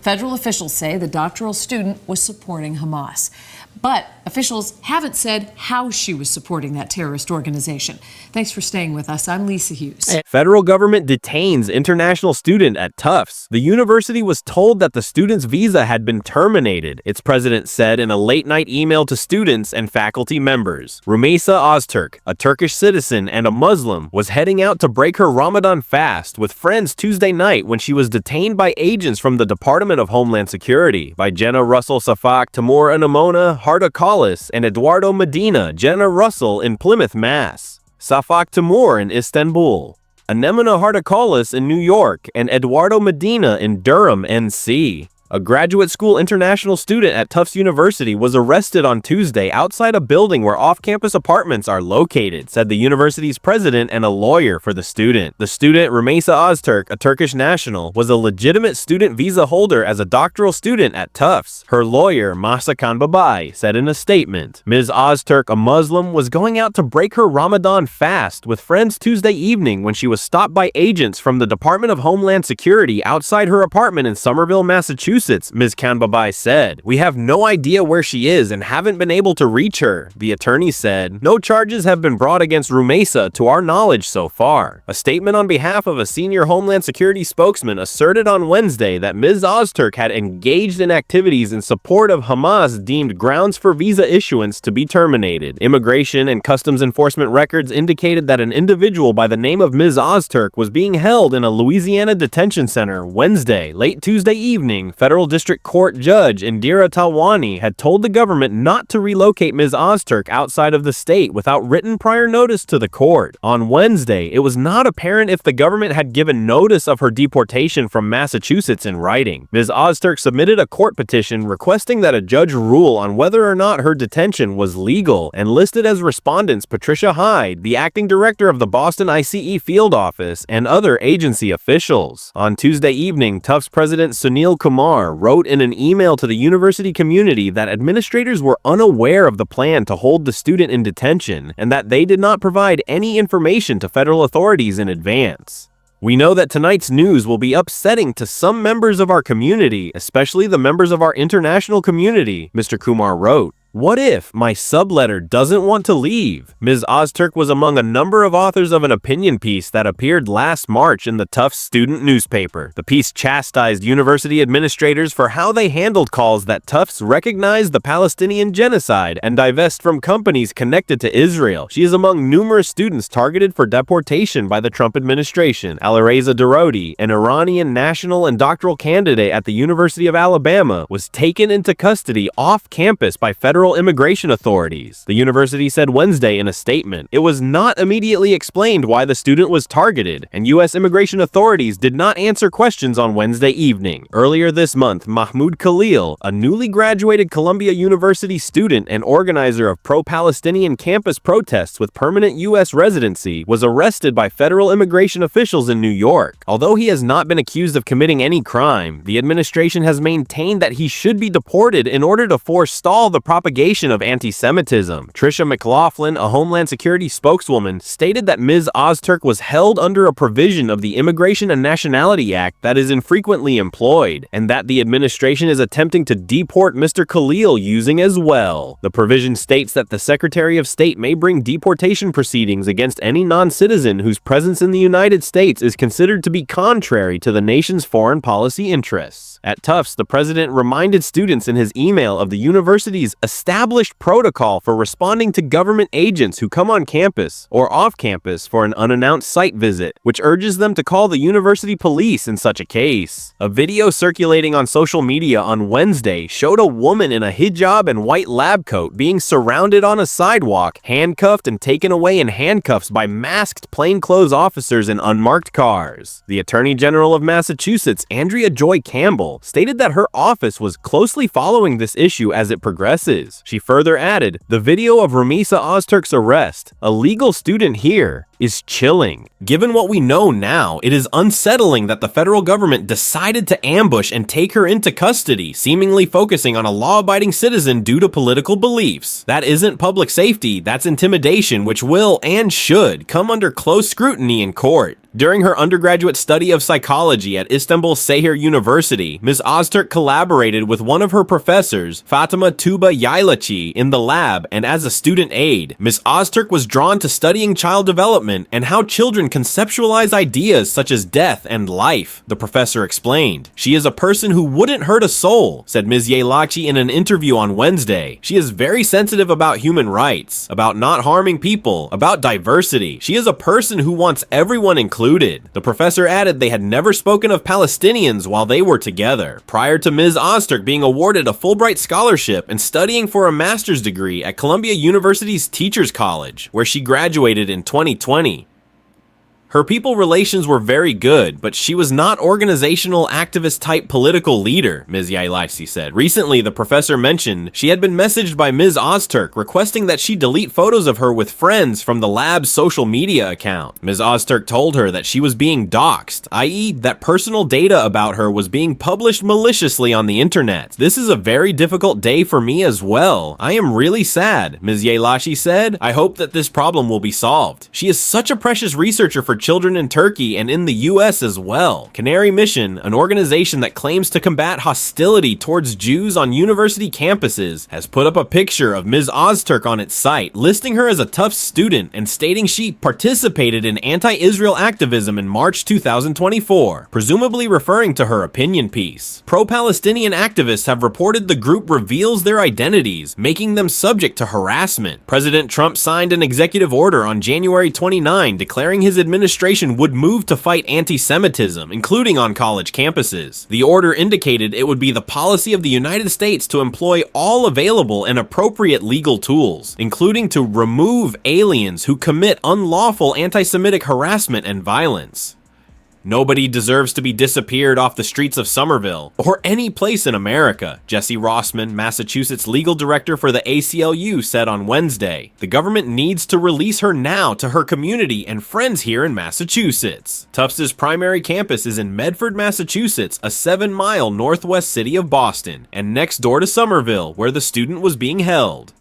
Federal officials say the doctoral student was supporting Hamas. But officials haven't said how she was supporting that terrorist organization. Thanks for staying with us. I'm Lisa Hughes. Federal government detains international student at Tufts. The university was told that the student's visa had been terminated, its president said in a late-night email to students and faculty members. Rumeysa Ozturk, a Turkish citizen and a Muslim, was heading out to break her Ramadan fast with friends Tuesday night when she was detained by agents from the Department of Homeland Security by Jenna Russell Safak, Timur Anamona, Harda Collis, and Eduardo Medina, Jenna Russell in Plymouth, Mass. Safak Timur in Istanbul, Anemona Harda Collis in New York, and Eduardo Medina in Durham, NC. A graduate school international student at Tufts University was arrested on Tuesday outside a building where off-campus apartments are located, said the university's president and a lawyer for the student. The student, Rumeysa Ozturk, a Turkish national, was a legitimate student visa holder as a doctoral student at Tufts. Her lawyer, Mahsakan Babai, said in a statement, Ms. Ozturk, a Muslim, was going out to break her Ramadan fast with friends Tuesday evening when she was stopped by agents from the Department of Homeland Security outside her apartment in Somerville, Massachusetts. Ms. Khanbabai said. We have no idea where she is and haven't been able to reach her, the attorney said. No charges have been brought against Rumeysa to our knowledge so far. A statement on behalf of a senior Homeland Security spokesman asserted on Wednesday that Ms. Ozturk had engaged in activities in support of Hamas deemed grounds for visa issuance to be terminated. Immigration and Customs Enforcement records indicated that an individual by the name of Ms. Ozturk was being held in a Louisiana detention center Wednesday, late Tuesday evening. Federal District Court Judge Indira Talwani had told the government not to relocate Ms. Ozturk outside of the state without written prior notice to the court. On Wednesday, it was not apparent if the government had given notice of her deportation from Massachusetts in writing. Ms. Ozturk submitted a court petition requesting that a judge rule on whether or not her detention was legal and listed as respondents Patricia Hyde, the acting director of the Boston ICE field office, and other agency officials. On Tuesday evening, Tufts President Sunil Kumar wrote in an email to the university community that administrators were unaware of the plan to hold the student in detention and that they did not provide any information to federal authorities in advance. We know that tonight's news will be upsetting to some members of our community, especially the members of our international community, Mr. Kumar wrote. What if my subletter doesn't want to leave? Ms. Ozturk was among a number of authors of an opinion piece that appeared last March in the Tufts student newspaper. The piece chastised university administrators for how they handled calls that Tufts recognize the Palestinian genocide and divest from companies connected to Israel. She is among numerous students targeted for deportation by the Trump administration. Alireza Darodi, an Iranian national and doctoral candidate at the University of Alabama, was taken into custody off campus by federal immigration authorities. The university said Wednesday in a statement. It was not immediately explained why the student was targeted, and U.S. immigration authorities did not answer questions on Wednesday evening. Earlier this month, Mahmoud Khalil, a newly graduated Columbia University student and organizer of pro-Palestinian campus protests with permanent U.S. residency, was arrested by federal immigration officials in New York. Although he has not been accused of committing any crime, the administration has maintained that he should be deported in order to forestall the propagation of anti-Semitism. Tricia McLaughlin, a Homeland Security spokeswoman, stated that Ms. Ozturk was held under a provision of the Immigration and Nationality Act that is infrequently employed, and that the administration is attempting to deport Mr. Khalil using as well. The provision states that the Secretary of State may bring deportation proceedings against any non-citizen whose presence in the United States is considered to be contrary to the nation's foreign policy interests. At Tufts, the president reminded students in his email of the university's established protocol for responding to government agents who come on campus or off campus for an unannounced site visit, which urges them to call the university police in such a case. A video circulating on social media on Wednesday showed a woman in a hijab and white lab coat being surrounded on a sidewalk, handcuffed and taken away in handcuffs by masked plainclothes officers in unmarked cars. The Attorney General of Massachusetts, Andrea Joy Campbell, stated that her office was closely following this issue as it progresses. She further added, "The video of Rumeysa Ozturk's arrest, a legal student here, is chilling. Given what we know now, it is unsettling that the federal government decided to ambush and take her into custody, seemingly focusing on a law-abiding citizen due to political beliefs. That isn't public safety, that's intimidation, which will and should come under close scrutiny in court. During her undergraduate study of psychology at Istanbul Sehir University, Ms. Ozturk collaborated with one of her professors, Fatima Tuba Yaylachi, in the lab and as a student aide. Ms. Ozturk was drawn to studying child development and how children conceptualize ideas such as death and life, the professor explained. She is a person who wouldn't hurt a soul, said Ms. Yaylachi in an interview on Wednesday. She is very sensitive about human rights, about not harming people, about diversity. She is a person who wants everyone included. The professor added they had never spoken of Palestinians while they were together. Prior to Ms. Ozturk being awarded a Fulbright scholarship and studying for a master's degree at Columbia University's Teachers College, where she graduated in 2020. Her people relations were very good, but she was not organizational activist type political leader, Ms. Yaylachi said. Recently, the professor mentioned she had been messaged by Ms. Ozturk requesting that she delete photos of her with friends from the lab's social media account. Ms. Ozturk told her that she was being doxxed, i.e. that personal data about her was being published maliciously on the internet. This is a very difficult day for me as well. I am really sad, Ms. Yaylachi said. I hope that this problem will be solved. She is such a precious researcher for children in Turkey and in the US as well. Canary Mission, an organization that claims to combat hostility towards Jews on university campuses, has put up a picture of Ms. Ozturk on its site, listing her as a Tufts student and stating she participated in anti-Israel activism in March 2024, presumably referring to her opinion piece. Pro-Palestinian activists have reported the group reveals their identities, making them subject to harassment. President Trump signed an executive order on January 29 declaring his administration would move to fight anti-Semitism, including on college campuses. The order indicated it would be the policy of the United States to employ all available and appropriate legal tools, including to remove aliens who commit unlawful anti-Semitic harassment and violence. Nobody deserves to be disappeared off the streets of Somerville, or any place in America, Jesse Rossman, Massachusetts legal director for the ACLU, said on Wednesday. The government needs to release her now to her community and friends here in Massachusetts. Tufts' primary campus is in Medford, Massachusetts, a 7-mile northwest city of Boston, and next door to Somerville, where the student was being held.